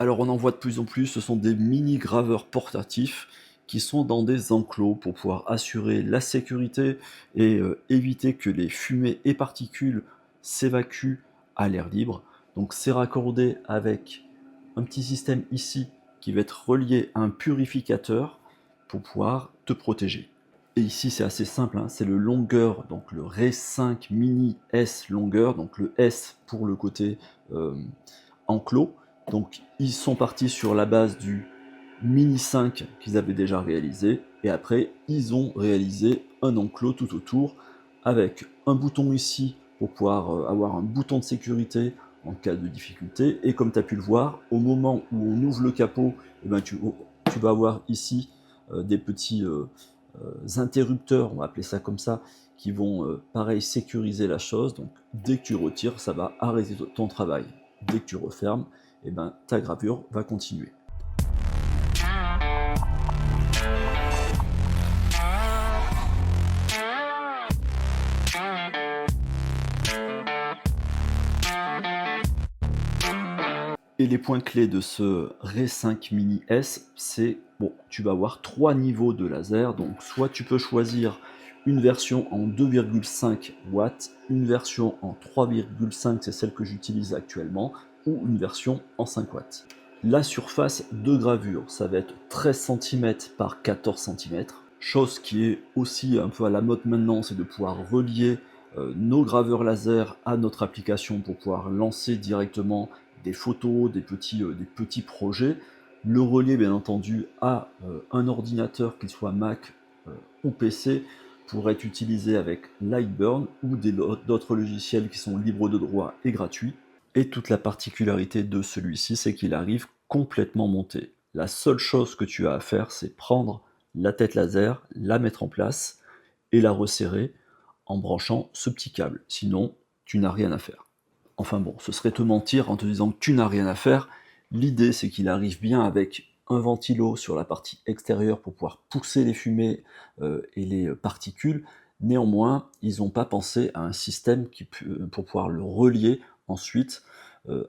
Alors on en voit de plus en plus, ce sont des mini graveurs portatifs qui sont dans des enclos pour pouvoir assurer la sécurité et éviter que les fumées et particules s'évacuent à l'air libre. Donc c'est raccordé avec un petit système ici qui va être relié à un purificateur pour pouvoir te protéger. Et ici c'est assez simple, hein, c'est le longueur, donc le Ray 5 Mini S longueur, donc le S pour le côté euh, enclos. Donc ils sont partis sur la base du Mini 5 qu'ils avaient déjà réalisé, et après ils ont réalisé un enclos tout autour avec un bouton ici pour pouvoir avoir un bouton de sécurité en cas de difficulté, et comme tu as pu le voir, au moment où on ouvre le capot, eh ben, tu vas avoir ici des petits interrupteurs, on va appeler ça comme ça, qui vont pareil sécuriser la chose. Donc dès que tu retires, ça va arrêter ton travail. Dès que tu refermes, eh ben, ta gravure va continuer. Et les points clés de ce Ray 5 Mini S, c'est, bon, tu vas avoir 3 niveaux de laser, donc soit tu peux choisir une version en 2,5 watts, une version en 3,5, c'est celle que j'utilise actuellement, ou une version en 5 watts. La surface de gravure, ça va être 13 cm par 14 cm, chose qui est aussi un peu à la mode maintenant, c'est de pouvoir relier nos graveurs laser à notre application pour pouvoir lancer directement des photos, des petits projets. Le relier, bien entendu, à un ordinateur, qu'il soit Mac ou PC, pour être utilisé avec Lightburn ou d'autres logiciels qui sont libres de droit et gratuits. Et toute la particularité de celui-ci, c'est qu'il arrive complètement monté. La seule chose que tu as à faire, c'est prendre la tête laser, la mettre en place et la resserrer en branchant ce petit câble. Sinon, tu n'as rien à faire. Enfin bon, ce serait te mentir en te disant que tu n'as rien à faire. L'idée, c'est qu'il arrive bien avec un ventilo sur la partie extérieure pour pouvoir pousser les fumées et les particules. Néanmoins, ils n'ont pas pensé à un système pour pouvoir le relier ensuite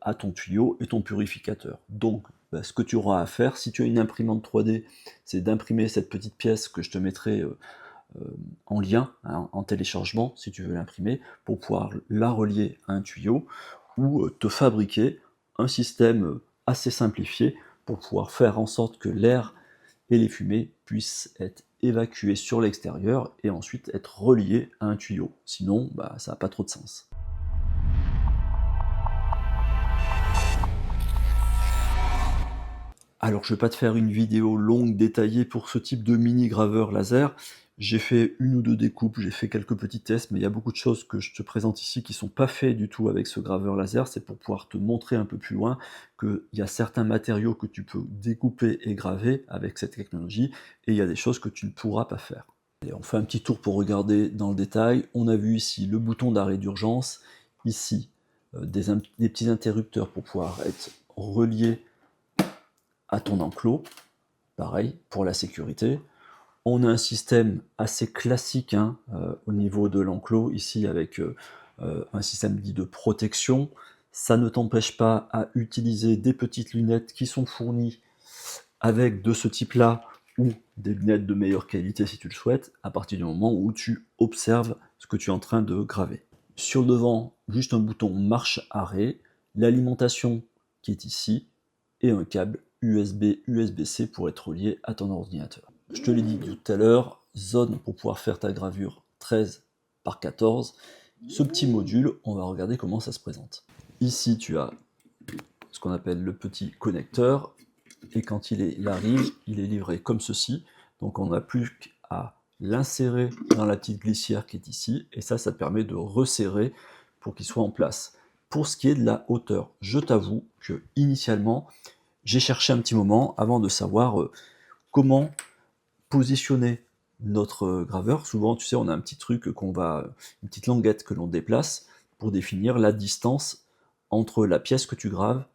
à ton tuyau et ton purificateur. Donc, bah, ce que tu auras à faire, si tu as une imprimante 3D, c'est d'imprimer cette petite pièce que je te mettrai en lien, hein, en téléchargement, si tu veux l'imprimer, pour pouvoir la relier à un tuyau, ou te fabriquer un système assez simplifié pour pouvoir faire en sorte que l'air et les fumées puissent être évacués sur l'extérieur et ensuite être reliés à un tuyau. Sinon, bah, ça n'a pas trop de sens. Alors, je ne vais pas te faire une vidéo longue, détaillée pour ce type de mini graveur laser. J'ai fait une ou deux découpes, j'ai fait quelques petits tests, mais il y a beaucoup de choses que je te présente ici qui ne sont pas faites du tout avec ce graveur laser. C'est pour pouvoir te montrer un peu plus loin qu'il y a certains matériaux que tu peux découper et graver avec cette technologie, et il y a des choses que tu ne pourras pas faire. Et on fait un petit tour pour regarder dans le détail. On a vu ici le bouton d'arrêt d'urgence, ici des petits interrupteurs pour pouvoir être reliés à ton enclos, pareil pour la sécurité. On a un système assez classique hein, au niveau de l'enclos, ici avec un système dit de protection. Ça ne t'empêche pas à utiliser des petites lunettes qui sont fournies avec de ce type-là, ou des lunettes de meilleure qualité si tu le souhaites, à partir du moment où tu observes ce que tu es en train de graver. Sur le devant, juste un bouton marche-arrêt, l'alimentation qui est ici, et un câble USB, USB-C pour être relié à ton ordinateur. Je te l'ai dit tout à l'heure, zone pour pouvoir faire ta gravure 13 par 14. Ce petit module, on va regarder comment ça se présente. Ici, tu as ce qu'on appelle le petit connecteur, et quand il arrive, il est livré comme ceci. Donc on n'a plus qu'à l'insérer dans la petite glissière qui est ici, et ça te permet de resserrer pour qu'il soit en place. Pour ce qui est de la hauteur, je t'avoue que initialement, j'ai cherché un petit moment avant de savoir comment positionner notre graveur. Souvent, tu sais, on a un petit truc une petite languette que l'on déplace pour définir la distance entre la pièce que tu graves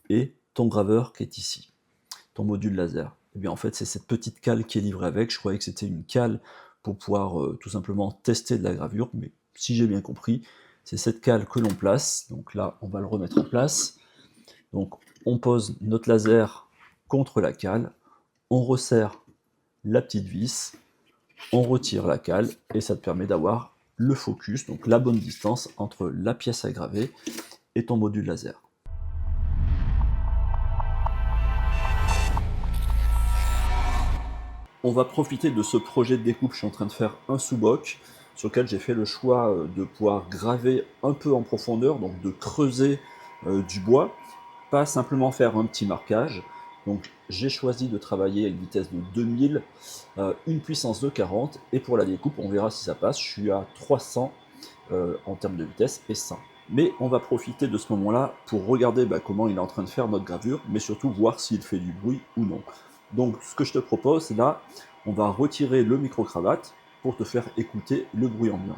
et ton graveur qui est ici, ton module laser. Et bien en fait, c'est cette petite cale qui est livrée avec. Je croyais que c'était une cale pour pouvoir tout simplement tester de la gravure, mais si j'ai bien compris, c'est cette cale que l'on place. Donc là, on va le remettre en place. Donc On pose notre laser contre la cale, on resserre la petite vis, on retire la cale et ça te permet d'avoir le focus, donc la bonne distance entre la pièce à graver et ton module laser. On va profiter de ce projet de découpe. Je suis en train de faire un sous-boc sur lequel j'ai fait le choix de pouvoir graver un peu en profondeur, donc de creuser du bois, pas simplement faire un petit marquage. Donc j'ai choisi de travailler à une vitesse de 2000, une puissance de 40, et pour la découpe, on verra si ça passe, je suis à 300 en termes de vitesse et 100. Mais on va profiter de ce moment-là pour regarder comment il est en train de faire notre gravure, mais surtout voir s'il fait du bruit ou non. Donc ce que je te propose, là, on va retirer le micro-cravate pour te faire écouter le bruit ambiant.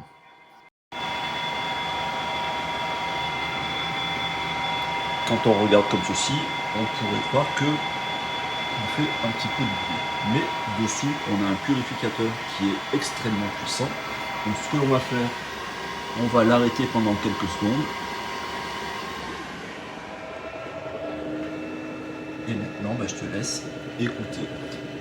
Quand on regarde comme ceci, on pourrait croire que on fait un petit peu de bruit. Mais dessus, on a un purificateur qui est extrêmement puissant. Donc ce que l'on va faire, on va l'arrêter pendant quelques secondes. Et maintenant, je te laisse écouter.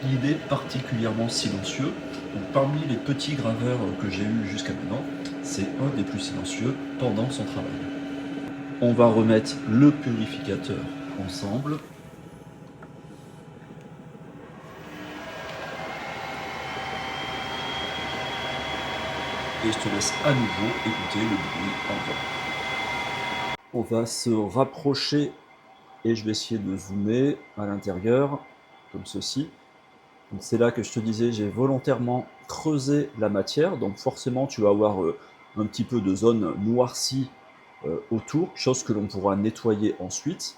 Il est particulièrement silencieux. Donc, parmi les petits graveurs que j'ai eus jusqu'à maintenant, c'est un des plus silencieux pendant son travail. On va remettre le purificateur ensemble. Et je te laisse à nouveau écouter le bruit ambiant. On va se rapprocher et je vais essayer de zoomer à l'intérieur, comme ceci. C'est là que je te disais, j'ai volontairement creusé la matière, donc forcément tu vas avoir un petit peu de zone noircie autour, chose que l'on pourra nettoyer ensuite.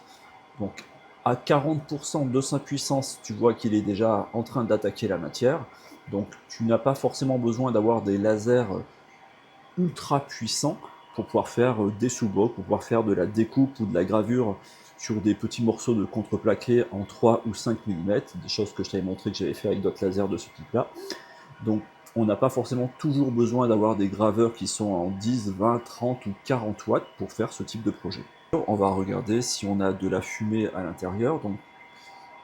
Donc à 40% de sa puissance, tu vois qu'il est déjà en train d'attaquer la matière, donc tu n'as pas forcément besoin d'avoir des lasers ultra puissants pour pouvoir faire des sous-bocs, pour pouvoir faire de la découpe ou de la gravure sur des petits morceaux de contreplaqué en 3 ou 5 mm, des choses que je t'avais montré que j'avais fait avec d'autres lasers de ce type-là. Donc on n'a pas forcément toujours besoin d'avoir des graveurs qui sont en 10, 20, 30 ou 40 watts pour faire ce type de projet. On va regarder si on a de la fumée à l'intérieur. Donc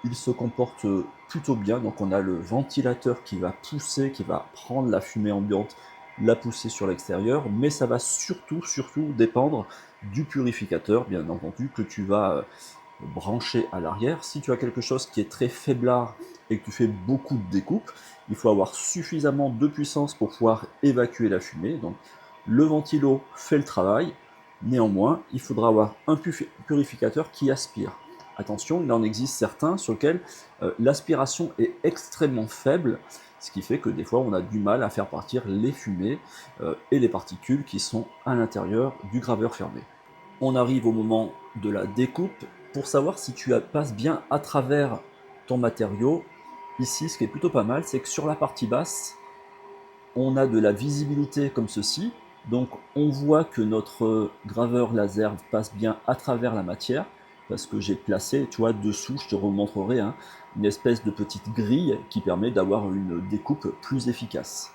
il se comporte plutôt bien. Donc on a le ventilateur qui va pousser, qui va prendre la fumée ambiante, la pousser sur l'extérieur, mais ça va surtout dépendre du purificateur, bien entendu, que tu vas brancher à l'arrière. Si tu as quelque chose qui est très faiblard et que tu fais beaucoup de découpes, il faut avoir suffisamment de puissance pour pouvoir évacuer la fumée. Donc le ventilo fait le travail, néanmoins, il faudra avoir un purificateur qui aspire. Attention, il en existe certains sur lesquels l'aspiration est extrêmement faible, ce qui fait que des fois on a du mal à faire partir les fumées et les particules qui sont à l'intérieur du graveur fermé. On arrive au moment de la découpe. Pour savoir si tu passes bien à travers ton matériau, ici ce qui est plutôt pas mal, c'est que sur la partie basse, on a de la visibilité comme ceci. Donc on voit que notre graveur laser passe bien à travers la matière, parce que j'ai placé, tu vois, dessous, je te remontrerai, une espèce de petite grille qui permet d'avoir une découpe plus efficace.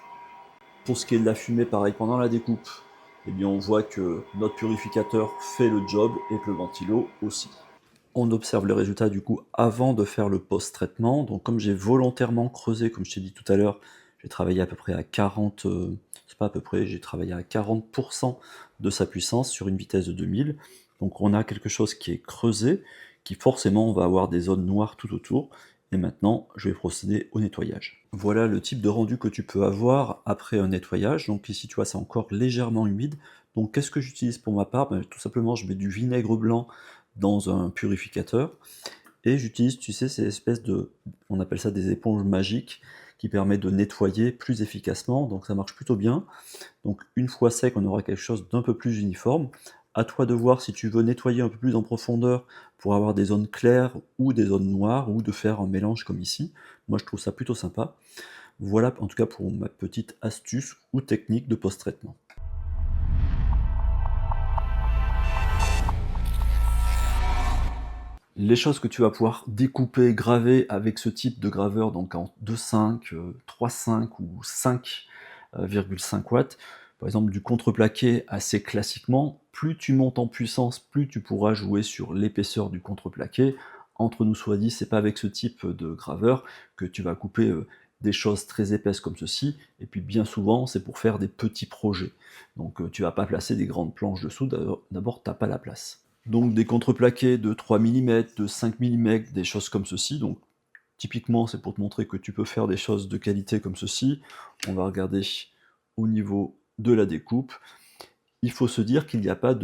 Pour ce qui est de la fumée, pareil, pendant la découpe, eh bien on voit que notre purificateur fait le job et que le ventilo aussi. On observe le résultat du coup avant de faire le post-traitement. Donc comme j'ai volontairement creusé, comme je t'ai dit tout à l'heure, j'ai travaillé à peu près à 40, c'est pas à peu près, j'ai travaillé à 40% de sa puissance sur une vitesse de 2000. Donc on a quelque chose qui est creusé, qui forcément va avoir des zones noires tout autour. Et maintenant, je vais procéder au nettoyage. Voilà le type de rendu que tu peux avoir après un nettoyage. Donc ici, tu vois, c'est encore légèrement humide. Donc qu'est-ce que j'utilise pour ma part? Tout simplement, je mets du vinaigre blanc dans un purificateur et j'utilise, tu sais, ces espèces de, on appelle ça des éponges magiques qui permettent de nettoyer plus efficacement, donc ça marche plutôt bien. Donc une fois sec, on aura quelque chose d'un peu plus uniforme. À toi de voir si tu veux nettoyer un peu plus en profondeur pour avoir des zones claires ou des zones noires, ou de faire un mélange comme ici. Moi je trouve ça plutôt sympa. Voilà en tout cas pour ma petite astuce ou technique de post-traitement. Les choses que tu vas pouvoir découper, graver avec ce type de graveur, donc en 2,5, 3,5 ou 5,5 watts, par exemple du contreplaqué assez classiquement, plus tu montes en puissance, plus tu pourras jouer sur l'épaisseur du contreplaqué. Entre nous soit dit, c'est pas avec ce type de graveur que tu vas couper des choses très épaisses comme ceci, et puis bien souvent c'est pour faire des petits projets. Donc tu vas pas placer des grandes planches dessous, d'abord t'as pas la place. Donc des contreplaqués de 3 mm, de 5 mm, des choses comme ceci, donc typiquement c'est pour te montrer que tu peux faire des choses de qualité comme ceci. On va regarder au niveau de la découpe. Il faut se dire qu'il n'y a pas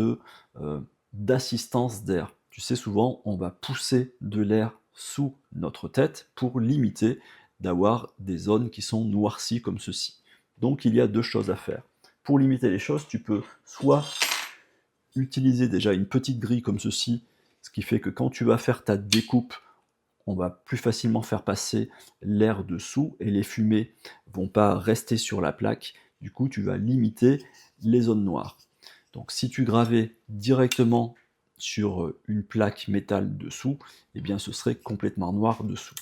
d'assistance d'air. Tu sais, souvent, on va pousser de l'air sous notre tête pour limiter d'avoir des zones qui sont noircies comme ceci. Donc il y a deux choses à faire. Pour limiter les choses, tu peux soit utiliser déjà une petite grille comme ceci, ce qui fait que quand tu vas faire ta découpe, on va plus facilement faire passer l'air dessous et les fumées vont pas rester sur la plaque. Du coup, tu vas limiter les zones noires. Donc si tu gravais directement sur une plaque métal dessous, eh bien ce serait complètement noir dessous.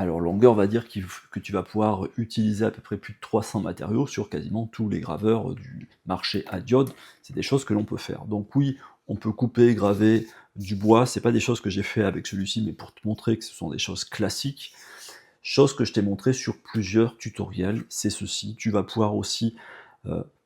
Alors longueur, on va dire que tu vas pouvoir utiliser à peu près plus de 300 matériaux sur quasiment tous les graveurs du marché à diode. C'est des choses que l'on peut faire. Donc oui, on peut couper, graver du bois. C'est pas des choses que j'ai fait avec celui-ci, mais pour te montrer que ce sont des choses classiques. Chose que je t'ai montré sur plusieurs tutoriels, c'est ceci. Tu vas pouvoir aussi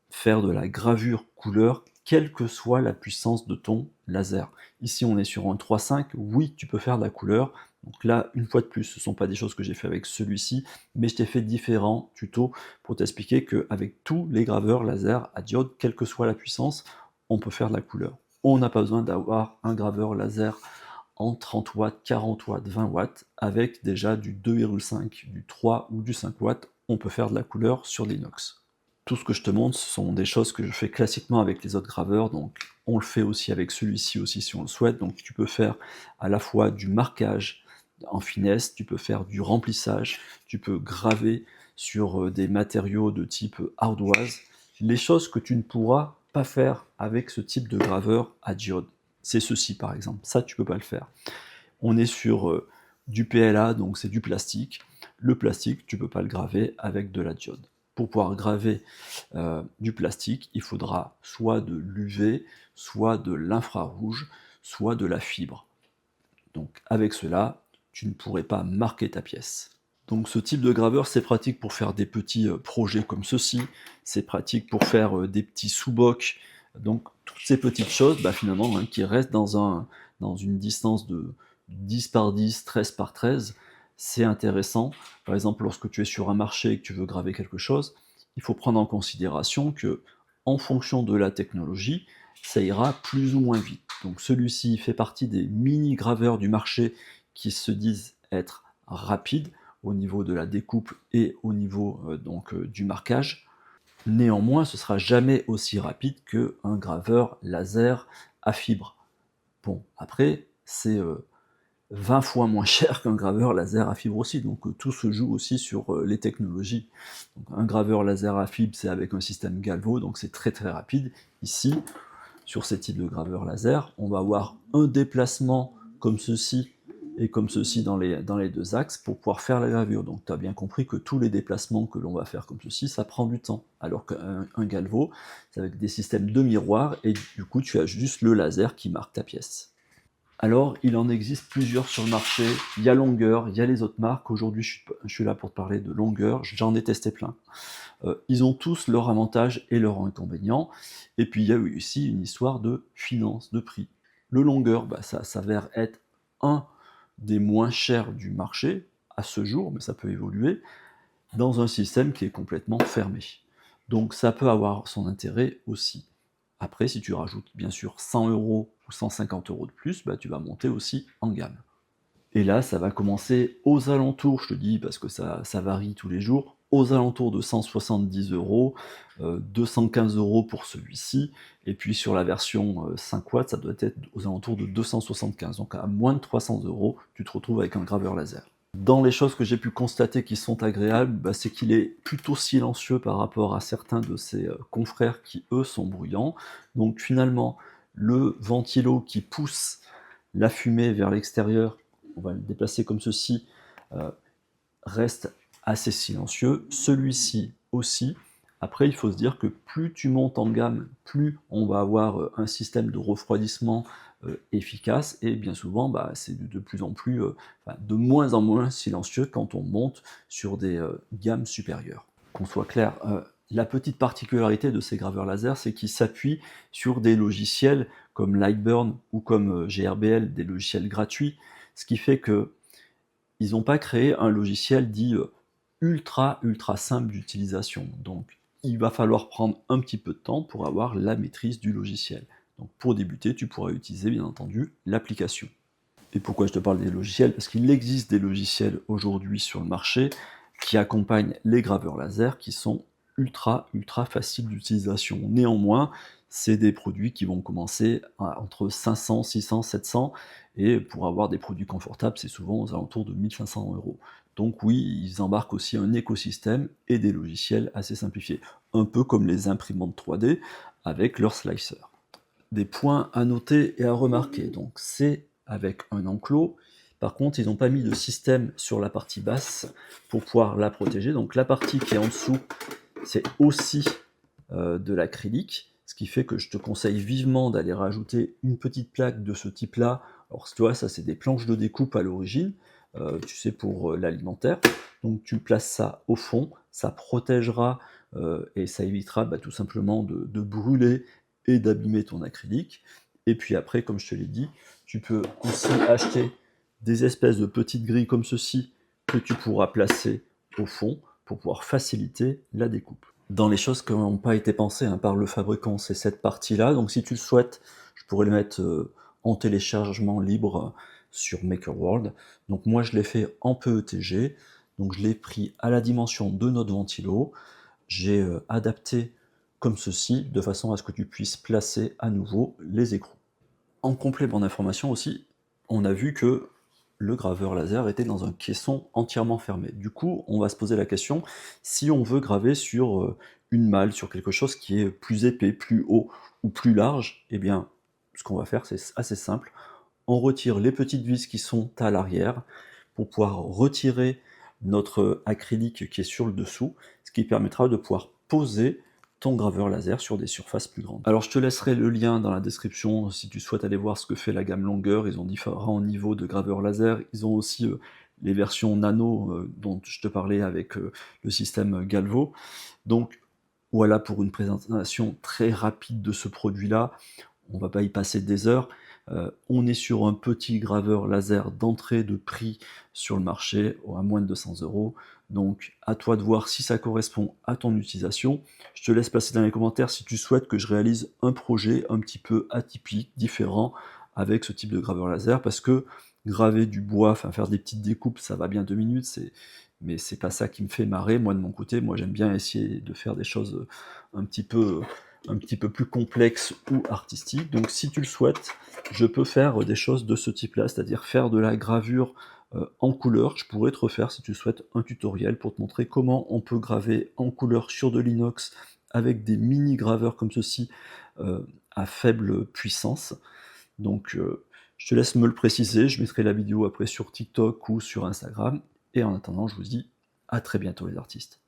faire de la gravure couleur, quelle que soit la puissance de ton laser. Ici, on est sur un 3.5. Oui, tu peux faire de la couleur. Donc là, une fois de plus, ce ne sont pas des choses que j'ai fait avec celui-ci, mais je t'ai fait différents tutos pour t'expliquer qu'avec tous les graveurs laser à diode, quelle que soit la puissance, on peut faire de la couleur. On n'a pas besoin d'avoir un graveur laser en 30 watts, 40 watts, 20 watts, avec déjà du 2,5, du 3 ou du 5 watts, on peut faire de la couleur sur l'inox. Tout ce que je te montre, ce sont des choses que je fais classiquement avec les autres graveurs, donc on le fait aussi avec celui-ci aussi si on le souhaite, donc tu peux faire à la fois du marquage en finesse, tu peux faire du remplissage, tu peux graver sur des matériaux de type ardoise, les choses que tu ne pourras pas faire avec ce type de graveur à diode. C'est ceci par exemple, ça tu peux pas le faire. On est sur du PLA, donc c'est du plastique. Le plastique, tu peux pas le graver avec de la diode. Pour pouvoir graver du plastique, il faudra soit de l'UV, soit de l'infrarouge, soit de la fibre. Donc avec cela, tu ne pourrais pas marquer ta pièce. Donc ce type de graveur, c'est pratique pour faire des petits projets comme ceci, c'est pratique pour faire des petits sous-bocs, donc toutes ces petites choses, finalement, hein, qui restent dans une distance de 10 par 10, 13 par 13, c'est intéressant. Par exemple, lorsque tu es sur un marché et que tu veux graver quelque chose, il faut prendre en considération que, en fonction de la technologie, ça ira plus ou moins vite. Donc celui-ci fait partie des mini-graveurs du marché qui se disent être rapides au niveau de la découpe et au niveau du marquage. Néanmoins, ce sera jamais aussi rapide qu'un graveur laser à fibre. Bon, après, c'est 20 fois moins cher qu'un graveur laser à fibre aussi, donc tout se joue aussi sur les technologies. Donc, un graveur laser à fibre, c'est avec un système galvo, donc c'est très très rapide. Ici, sur ces types de graveurs laser, on va avoir un déplacement comme ceci et comme ceci dans les deux axes pour pouvoir faire la gravure. Donc tu as bien compris que tous les déplacements que l'on va faire comme ceci, ça prend du temps. Alors qu'un galvo, c'est avec des systèmes de miroir et du coup tu as juste le laser qui marque ta pièce. Alors, il en existe plusieurs sur le marché. Il y a Longueur, il y a les autres marques. Aujourd'hui, je suis là pour te parler de Longueur. J'en ai testé plein. Ils ont tous leur avantage et leurs inconvénients. Et puis, il y a eu aussi une histoire de finance, de prix. Le Longueur, ça s'avère être un des moins chers du marché à ce jour, mais ça peut évoluer, dans un système qui est complètement fermé. Donc, ça peut avoir son intérêt aussi. Après, si tu rajoutes bien sûr 100 € ou 150 € de plus, tu vas monter aussi en gamme. Et là, ça va commencer aux alentours, je te dis, parce que ça varie tous les jours, aux alentours de 170 €, 215 € pour celui-ci, et puis sur la version 5 watts, ça doit être aux alentours de 275. Donc à moins de 300 €, tu te retrouves avec un graveur laser. Dans les choses que j'ai pu constater qui sont agréables, c'est qu'il est plutôt silencieux par rapport à certains de ses confrères qui, eux, sont bruyants. Donc finalement, le ventilo qui pousse la fumée vers l'extérieur, on va le déplacer comme ceci, reste assez silencieux. Celui-ci aussi, Après, il faut se dire que plus tu montes en gamme, plus on va avoir un système de refroidissement efficace, et bien souvent, bah, c'est de plus en plus, enfin, de moins en moins silencieux quand on monte sur des gammes supérieures. Qu'on soit clair, la petite particularité de ces graveurs laser, c'est qu'ils s'appuient sur des logiciels comme Lightburn ou comme GRBL, des logiciels gratuits, ce qui fait que ils n'ont pas créé un logiciel dit ultra simple d'utilisation. Donc il va falloir prendre un petit peu de temps pour avoir la maîtrise du logiciel. Donc pour débuter, tu pourras utiliser bien entendu l'application. Et pourquoi je te parle des logiciels? Parce qu'il existe des logiciels aujourd'hui sur le marché qui accompagnent les graveurs laser qui sont ultra faciles d'utilisation. Néanmoins, c'est des produits qui vont commencer entre 500, 600, 700, et pour avoir des produits confortables, c'est souvent aux alentours de 1500 euros. Donc oui, ils embarquent aussi un écosystème et des logiciels assez simplifiés, un peu comme les imprimantes 3D avec leur slicer. Des points à noter et à remarquer, donc c'est avec un enclos. Par contre, ils n'ont pas mis de système sur la partie basse pour pouvoir la protéger. Donc la partie qui est en dessous, c'est aussi de l'acrylique, ce qui fait que je te conseille vivement d'aller rajouter une petite plaque de ce type-là. Alors tu vois, ça c'est des planches de découpe à l'origine, tu sais, pour l'alimentaire. Donc tu places ça au fond, ça protégera et ça évitera tout simplement de brûler et d'abîmer ton acrylique. Et puis après, comme je te l'ai dit, tu peux aussi acheter des espèces de petites grilles comme ceci que tu pourras placer au fond pour pouvoir faciliter la découpe. Dans les choses qui n'ont pas été pensées par le fabricant, c'est cette partie-là. Donc si tu le souhaites, je pourrais le mettre en téléchargement libre sur MakerWorld. Donc moi je l'ai fait en PETG. Donc je l'ai pris à la dimension de notre ventilo. J'ai adapté comme ceci, de façon à ce que tu puisses placer à nouveau les écrous. En complément d'information aussi, on a vu que le graveur laser était dans un caisson entièrement fermé. Du coup, on va se poser la question, si on veut graver sur une malle, sur quelque chose qui est plus épais, plus haut ou plus large, eh bien, ce qu'on va faire, c'est assez simple. On retire les petites vis qui sont à l'arrière pour pouvoir retirer notre acrylique qui est sur le dessous, ce qui permettra de pouvoir poser ton graveur laser sur des surfaces plus grandes. Alors je te laisserai le lien dans la description si tu souhaites aller voir ce que fait la gamme longueur. Ils ont différents niveaux de graveur laser. Ils ont aussi les versions nano dont je te parlais avec le système Galvo. Donc voilà pour une présentation très rapide de ce produit-là. On va pas y passer des heures. On est sur un petit graveur laser d'entrée de prix sur le marché à moins de 200 euros. Donc à toi de voir si ça correspond à ton utilisation. Je te laisse passer dans les commentaires si tu souhaites que je réalise un projet un petit peu atypique, différent, avec ce type de graveur laser, parce que graver du bois, enfin faire des petites découpes, ça va bien 2 minutes, mais c'est pas ça qui me fait marrer, moi de mon côté. Moi j'aime bien essayer de faire des choses un petit peu plus complexes ou artistiques. Donc si tu le souhaites, je peux faire des choses de ce type-là, c'est-à-dire faire de la gravure en couleur. Je pourrais te refaire, si tu souhaites, un tutoriel pour te montrer comment on peut graver en couleur sur de l'inox avec des mini graveurs comme ceci à faible puissance. Donc je te laisse me le préciser, je mettrai la vidéo après sur TikTok ou sur Instagram. Et en attendant, je vous dis à très bientôt les artistes.